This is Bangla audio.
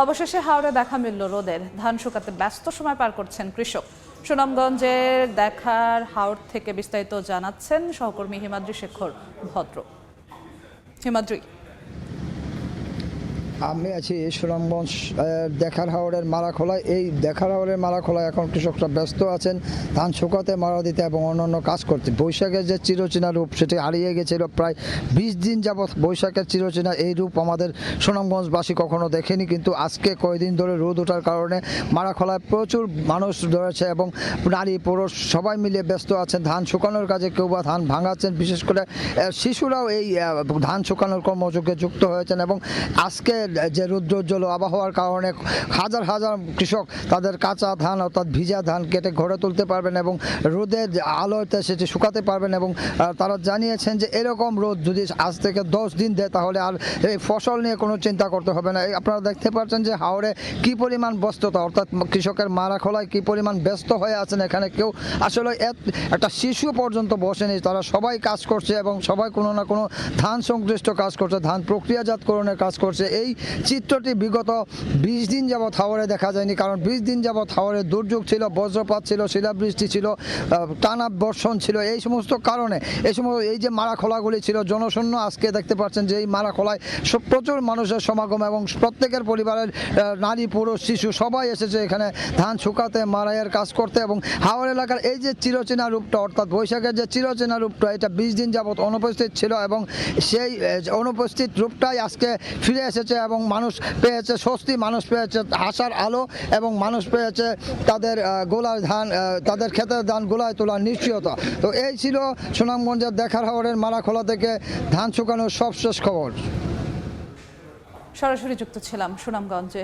অবশেষে হাওড়ে দেখা মিলল রোদের। ধান শুকাতে ব্যস্ত সময় পার করছেন কৃষক। সুনামগঞ্জের দেখার হাওড় থেকে বিস্তারিত জানাচ্ছেন সহকর্মী হিমাদ্রি শেখর ভদ্র। হিমাদ্রি, আমি আছি সুনামগঞ্জ দেখার হাওড়ের মারাখোলায়। এই দেখার হাওড়ের মারাখোলায় এখন কৃষকরা ব্যস্ত আছেন ধান শুকাতে, মারা দিতে এবং অন্যান্য কাজ করতে। বৈশাখের যে চিরচেনা রূপ সেটি হারিয়ে গেছিল। প্রায় 20 দিন যাবৎ বৈশাখের চিরচেনা এই রূপ আমাদের সুনামগঞ্জবাসী কখনো দেখেনি, কিন্তু আজকে কয়েকদিন ধরে রোদ ওঠার কারণে মারাখোলায় প্রচুর মানুষ রয়েছে এবং নারী পুরুষ সবাই মিলে ব্যস্ত আছেন ধান শুকানোর কাজে। কেউ বা ধান ভাঙাচ্ছেন, বিশেষ করে শিশুরাও এই ধান শুকানোর কর্মযোগে যুক্ত হয়েছেন। এবং আজকে যে রৌদ্রোজ্জ্বল আবহাওয়ার কারণে হাজার হাজার কৃষক তাদের কাঁচা ধান অর্থাৎ ভিজা ধান কেটে ঘরে তুলতে পারবেন এবং রোদের আলোতে সেটি শুকাতে পারবেন। এবং তারা জানিয়েছেন যে এরকম রোদ যদি আজ থেকে 10 দিন দেয় তাহলে আর এই ফসল নিয়ে কোনো চিন্তা করতে হবে না। আপনারা দেখতে পাচ্ছেন যে হাওড়ে কি পরিমাণ ব্যস্ততা, অর্থাৎ কৃষকের মারাখোলায় কি পরিমাণ ব্যস্ত হয়ে আছেন। এখানে কেউ আসলে একটা শিশু পর্যন্ত বসেনি, তারা সবাই কাজ করছে এবং সবাই কোনো না কোনো ধান সংশ্লিষ্ট কাজ করছে, ধান প্রক্রিয়াজাতকরণের কাজ করছে। এই চিত্রটি বিগত 20 দিন যাবৎ হাওড়ে দেখা যায়নি, কারণ 20 দিন যাবৎ হাওড়ে দুর্যোগ ছিল, বজ্রপাত ছিল, শিলাবৃষ্টি ছিল, টানা বর্ষণ ছিল। এই সমস্ত কারণে এই যে মারাখোলাগুলি ছিল জনশূন্য। আজকে দেখতে পাচ্ছেন যে এই মারাখোলায় প্রচুর মানুষের সমাগম এবং প্রত্যেকের পরিবারের নারী পুরুষ শিশু সবাই এসেছে এখানে ধান শুকাতে, মারাইয়ের কাজ করতে। এবং হাওড় এলাকার এই যে চিরচেনা রূপটা, অর্থাৎ বৈশাখের যে চিরচেনা রূপটা, এটা 20 দিন যাবৎ অনুপস্থিত ছিল এবং সেই অনুপস্থিত রূপটাই আজকে ফিরে এসেছে এবং মানুষ পেয়েছে স্বস্তি, মানুষ পেয়েছে আশার আলো এবং মানুষ পেয়েছে তাদের গোলায় ধান, তাদের ক্ষেতের ধান গোলায় তোলার নিশ্চয়তা। তো এই ছিল সুনামগঞ্জের দেখার হাওড়ের মারাখোলা থেকে ধান শুকানোর সবশেষ খবর। সরাসরি যুক্ত ছিলাম সুনামগঞ্জে।